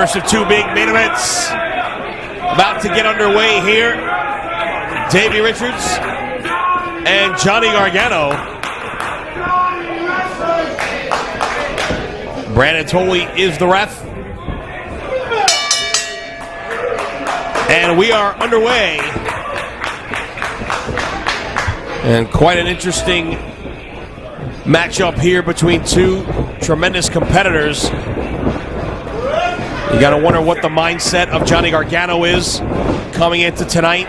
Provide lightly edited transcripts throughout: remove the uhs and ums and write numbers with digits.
First of two big main events about to get underway here. Davey Richards and Johnny Gargano. Brandon Tolley is the ref. And we are underway. And quite an interesting matchup here between two tremendous competitors. You got to wonder what the mindset of Johnny Gargano is coming into tonight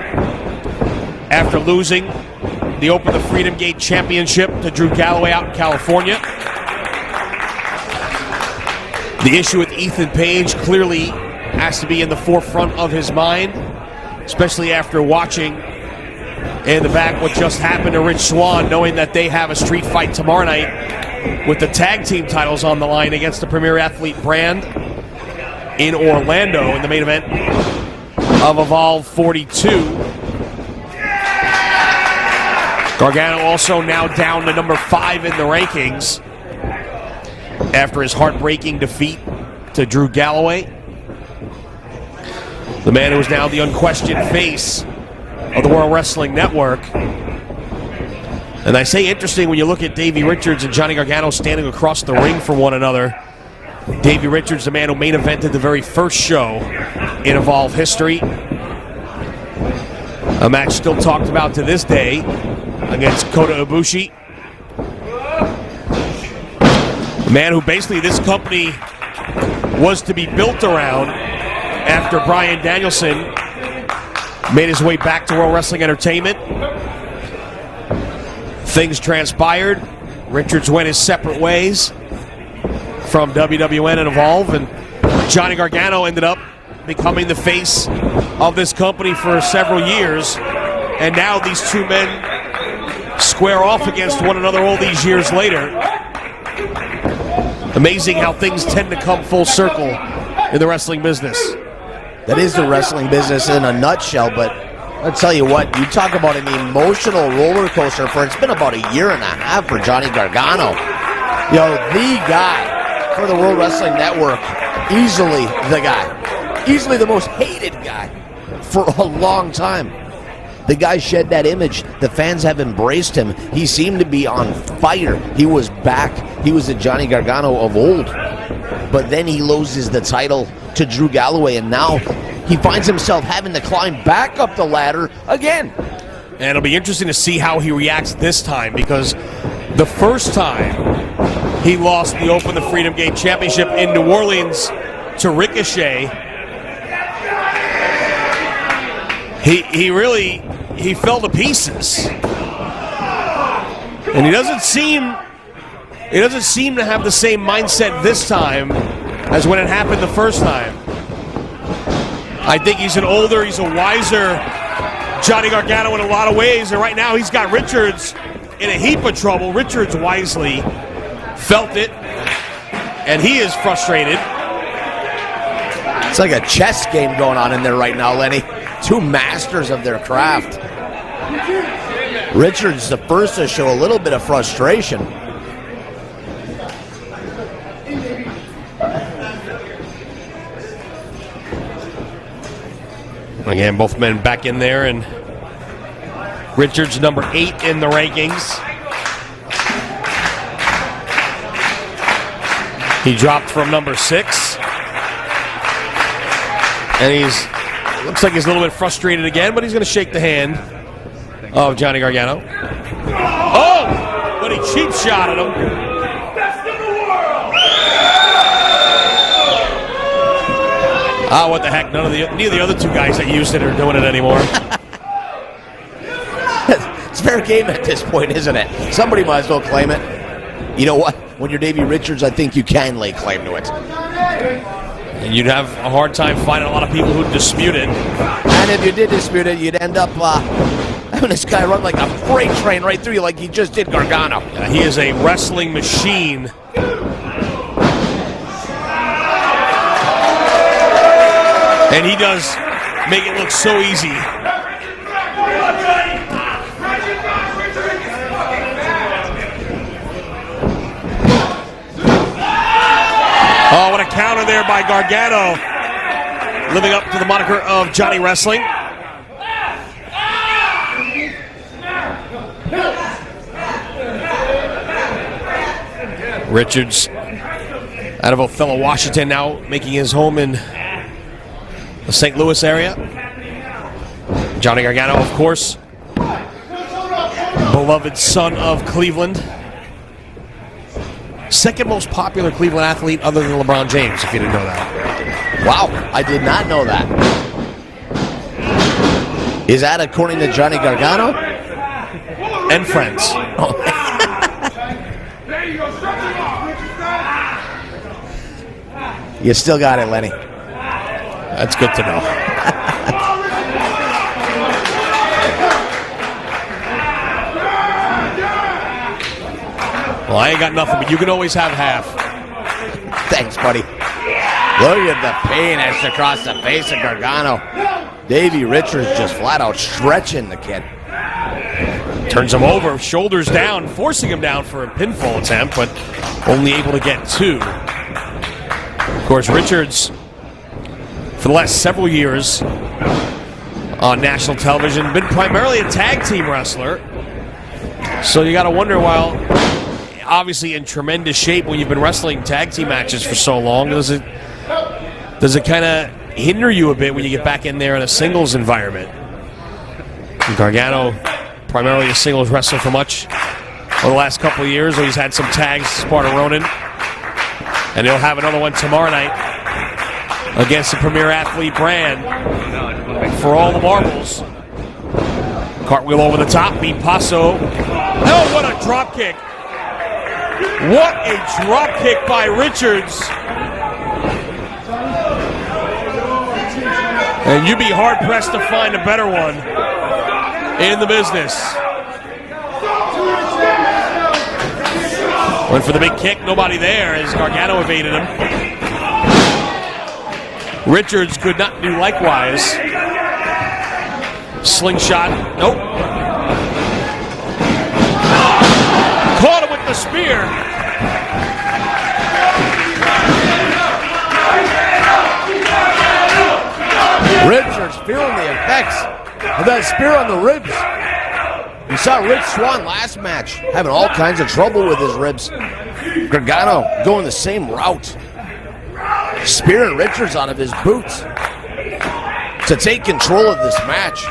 after losing the Open the Freedom Gate Championship to Drew Galloway out in California. The issue with Ethan Page clearly has to be in the forefront of his mind, especially after watching in the back what just happened to Rich Swann, knowing that they have a street fight tomorrow night with the tag team titles on the line against the Premier Athlete brand in Orlando in the main event of Evolve 42. Gargano also now down to number 5 in the rankings after his heartbreaking defeat to Drew Galloway. The man who is now the unquestioned face of the World Wrestling Network. And I say interesting when you look at Davey Richards and Johnny Gargano standing across the ring from one another. Davey Richards, the man who main evented the very first show in Evolve history. A match still talked about to this day against Kota Ibushi. The man who basically this company was to be built around after Bryan Danielson made his way back to World Wrestling Entertainment. Things transpired. Richards went his separate ways from WWN and Evolve, and Johnny Gargano ended up becoming the face of this company for several years. And now these two men square off against one another all these years later. Amazing how things tend to come full circle in the wrestling business. That is the wrestling business in a nutshell, but I'll tell you what, you talk about an emotional roller coaster for it's been about a year and a half for Johnny Gargano. The guy for the World Wrestling Network, easily the guy, easily the most hated guy for a long time. The guy shed that image. The fans have embraced him. He seemed to be on fire. He was back. He was the Johnny Gargano of old. But then he loses the title to Drew Galloway, and now he finds himself having to climb back up the ladder again. And it'll be interesting to see how he reacts this time, because the first time he lost the Open the Freedom Gate Championship in New Orleans to Ricochet, he fell to pieces. And he doesn't seem to have the same mindset this time as when it happened the first time. I think he's a wiser Johnny Gargano in a lot of ways, and right now he's got Richards in a heap of trouble. Richards wisely felt it, and he is frustrated. It's like a chess game going on in there right now, Lenny. Two masters of their craft. Richards the first to show a little bit of frustration. Again, both men back in there, and Richards number 8 in the rankings. He dropped from number 6. And looks like he's a little bit frustrated again, but he's going to shake the hand of Johnny Gargano. Oh! But he cheap shot at him. What the heck? Neither of the other two guys that used it are doing it anymore. It's fair game at this point, isn't it? Somebody might as well claim it. You know what? When you're Davey Richards, I think you can lay claim to it. And you'd have a hard time finding a lot of people who'd dispute it. And if you did dispute it, you'd end up having this guy run like a freight train right through you like he just did Gargano. Yeah, he is a wrestling machine. And he does make it look so easy. Oh, what a counter there by Gargano. living up to the moniker of Johnny Wrestling. Richards out of Othello, Washington, now making his home in the St. Louis area. Johnny Gargano, of course, beloved son of Cleveland. Second most popular Cleveland athlete other than LeBron James, if you didn't know that. Wow, I did not know that. Is that according to Johnny Gargano? And friends. Oh. You still got it, Lenny. That's good to know. Well, I ain't got nothing, but you can always have half. Thanks, buddy. Look at the pain etched across the face of Gargano. Davey Richards just flat out stretching the kid. Turns him over, shoulders down, forcing him down for a pinfall attempt, but only able to get two. Of course, Richards, for the last several years on national television, been primarily a tag team wrestler. So you got to wonder, while obviously in tremendous shape when you've been wrestling tag team matches for so long, does it kind of hinder you a bit when you get back in there in a singles environment? Gargano, primarily a singles wrestler for much over the last couple of years. He's had some tags as part of Ronin. And he'll have another one tomorrow night against the Premier Athlete brand for all the marbles. Cartwheel over the top, beat Paso. Oh, what a drop kick. What a drop kick by Richards. And you'd be hard-pressed to find a better one in the business. Went for the big kick, nobody there as Gargano evaded him. Richards could not do likewise. Slingshot, nope. Caught him with the spear. Richards feeling the effects of that spear on the ribs. You saw Rich Swann last match having all kinds of trouble with his ribs. Gargano going the same route. Spearing Richards out of his boots to take control of this match.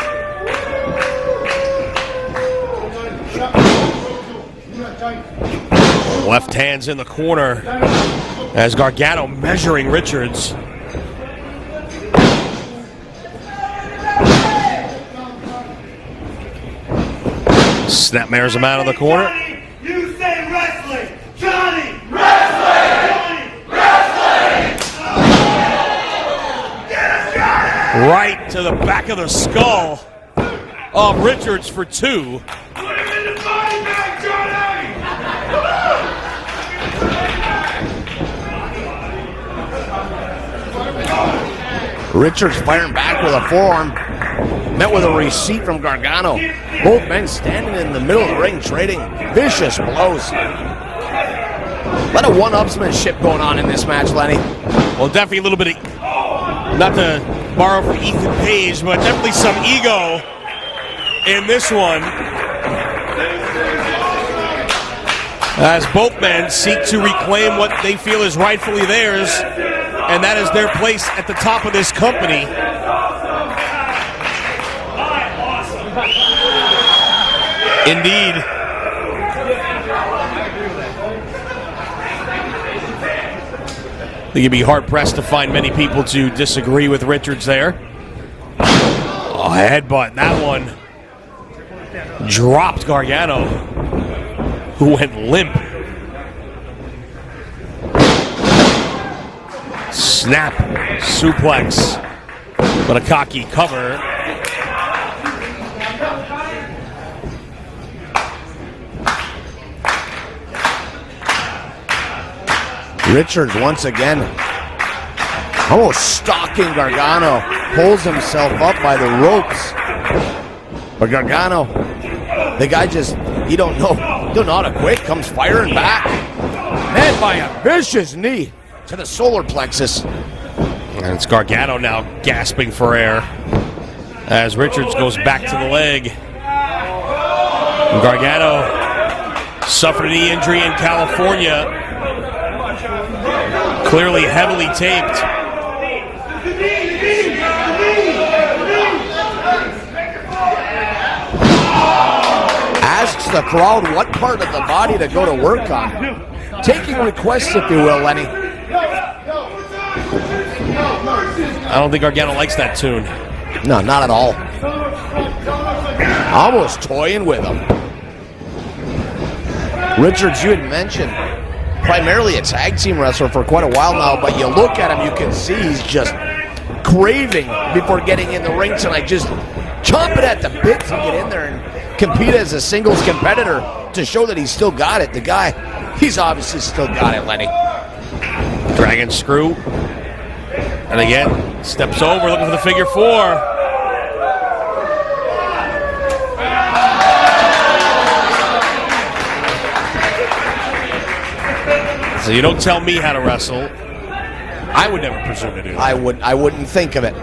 Left hand's in the corner as Gargano measuring Richards. Snapmares him out of the corner. You say wrestling! Johnny! Wrestling! Wrestling! Right to the back of the skull of Richards for two. Put him in the body bag, Johnny! Richards firing back with a forearm. Met with a receipt from Gargano. Both men standing in the middle of the ring trading vicious blows. A lot of one-upsmanship going on in this match, Lenny. Well, definitely a little bit of, not to borrow from Ethan Page, but definitely some ego in this one. As both men seek to reclaim what they feel is rightfully theirs, and that is their place at the top of this company. Indeed. I think you'd be hard-pressed to find many people to disagree with Richards there. Oh, headbutt. That one dropped Gargano, who went limp. Snap. Suplex. But a cocky cover. Richards once again almost stalking Gargano, pulls himself up by the ropes. But Gargano, the guy just, he don't know how to quit, comes firing back. Met by a vicious knee to the solar plexus. And it's Gargano now gasping for air as Richards goes back to the leg. And Gargano suffered a knee injury in California. Clearly heavily taped. Asks the crowd what part of the body to go to work on. Taking requests, if you will, Lenny. I don't think Gargano likes that tune. No, not at all. Almost toying with him. Richards, you had mentioned, primarily a tag team wrestler for quite a while now, but you look at him, you can see he's just craving before getting in the ring tonight, just chomping at the bit to get in there and compete as a singles competitor to show that he's still got it. The guy, he's obviously still got it, Lenny. Dragon screw. And again, steps over, looking for the figure four. So you don't tell me how to wrestle. I would never presume to do that. I wouldn't think of it.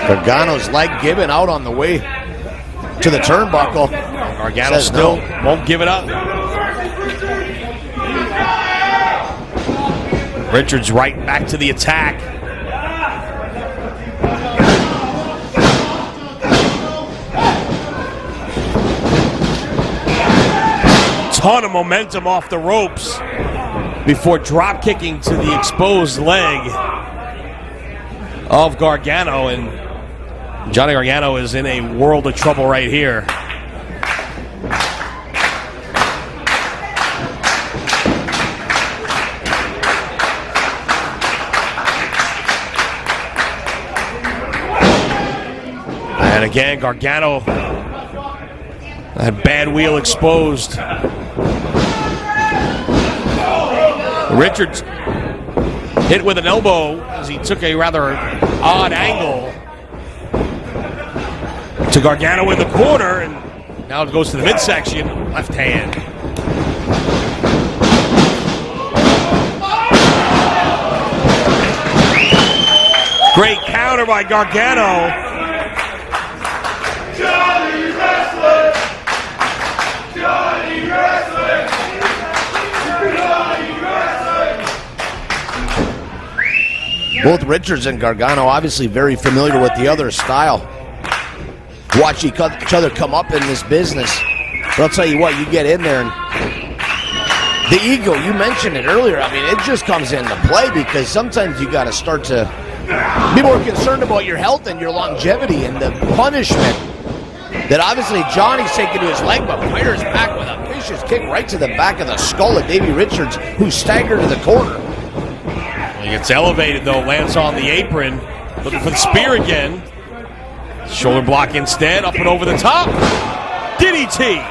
Gargano's leg giving out on the way to the turnbuckle. Gargano still won't give it up. Richards right back to the attack. Ton of momentum off the ropes before drop kicking to the exposed leg of Gargano, and Johnny Gargano is in a world of trouble right here. And again, Gargano, that bad wheel exposed. Richards hit with an elbow as he took a rather odd angle to Gargano in the corner, and now it goes to the midsection, left hand. Great counter by Gargano. Johnny wrestling! Johnny wrestling! Johnny wrestling! Both Richards and Gargano obviously very familiar with the other's style. Watch each other come up in this business. But I'll tell you what, you get in there and the ego, you mentioned it earlier, I mean, it just comes into play because sometimes you got to start to be more concerned about your health and your longevity and the punishment that obviously Johnny's taken to his leg, but fires back with a vicious kick right to the back of the skull of Davey Richards, who staggered to the corner. He gets elevated, though, lands on the apron, looking for the spear again. Shoulder block instead, up and over the top. DDT.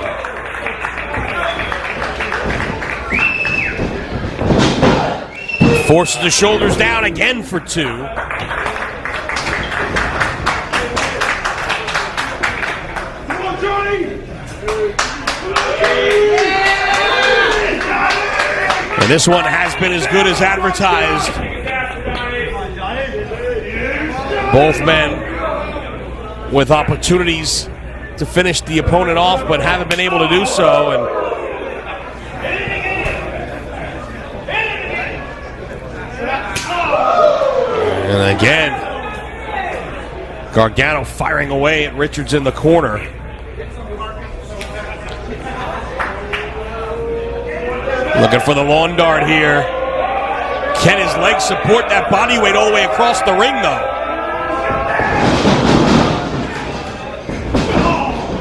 Forces the shoulders down again for two. And this one has been as good as advertised. Both men with opportunities to finish the opponent off, but haven't been able to do so. And again, Gargano firing away at Richards in the corner. Looking for the lawn dart here. Can his legs support that body weight all the way across the ring, though?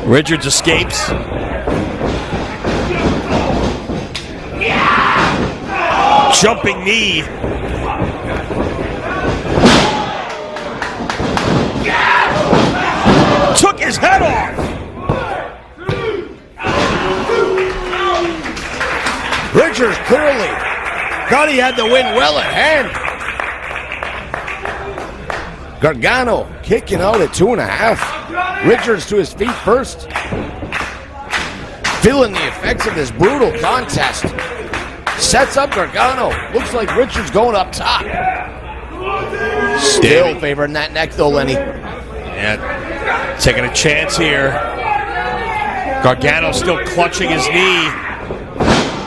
Richards escapes. Jumping knee. Took his head off. Richards clearly thought he had the win well at hand. Gargano kicking out at 2.5. Richards to his feet first. Feeling the effects of this brutal contest. Sets up Gargano. Looks like Richards going up top. Still Davey. favoring that neck though, Lenny. Yeah, taking a chance here. Gargano still clutching his knee.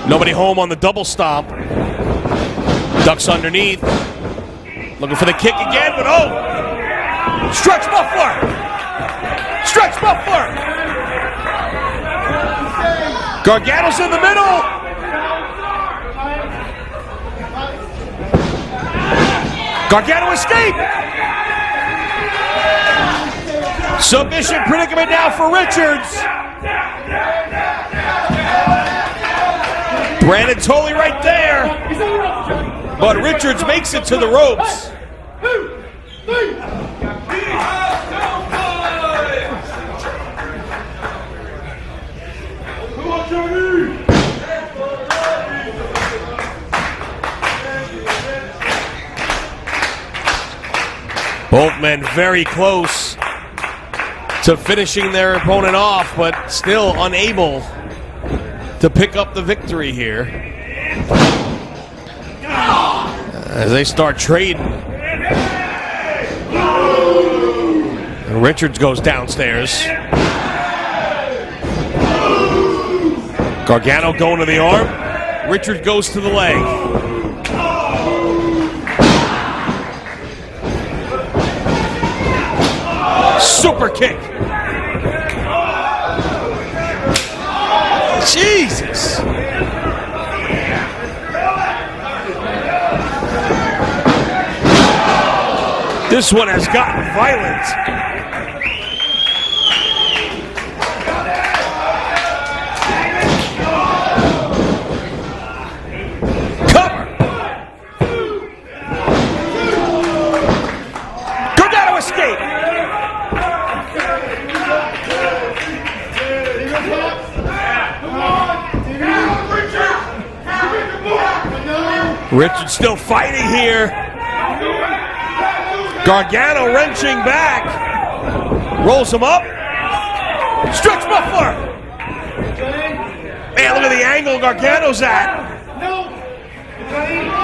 Nobody home on the double stomp. Ducks underneath. Looking for the kick again, but oh! Stretch muffler! Stretch muffler! Gargano's in the middle! Gargano escape! Submission predicament now for Richards. Brandon Tolley right there. But Richards makes it to the ropes. Both men very close to finishing their opponent off, but still unable to pick up the victory here. As they start trading. And Richards goes downstairs. Gargano going to the arm. Richards goes to the leg. Super kick. Jesus. This one has gotten violent. Cover. Gargano escape. Richards still fighting here. Gargano wrenching back. Rolls him up. Stretch muffler. Man, look at the angle Gargano's at.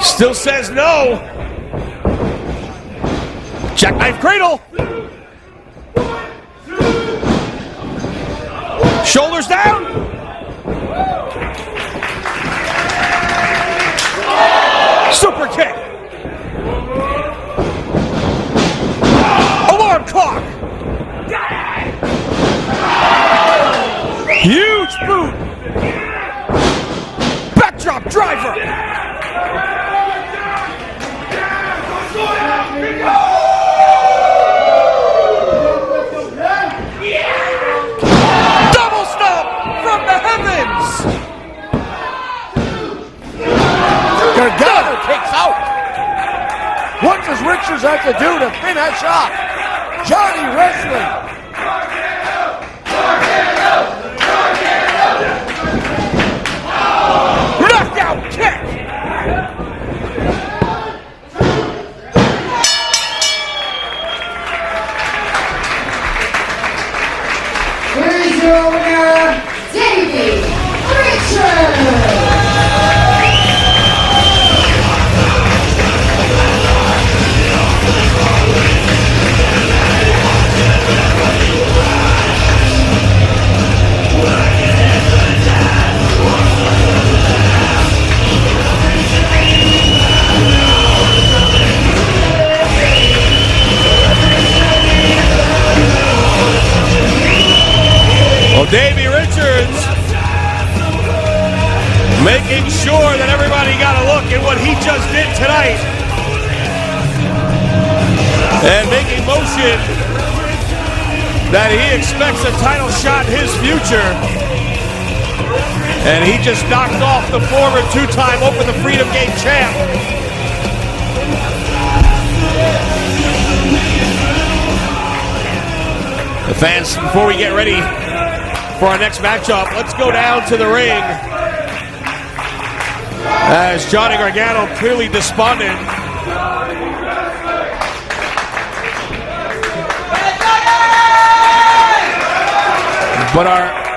Still says no. Jackknife cradle. Shoulders down. Super kick. Alarm clock. Huge boot. Backdrop driver. Double stomp from the heavens. Gargano kicks out. What does Richards have to do to finish off Johnny Wrestling? Knockout kick. Here's your winner, Davey Richards. Well, Davey Richards making sure that everybody got a look at what he just did tonight. And making motion that he expects a title shot in his future. And he just knocked off the former two-time Open the Freedom Gate champ. The fans, before we get ready for our next matchup, let's go down to the ring as Johnny Gargano clearly despondent. But our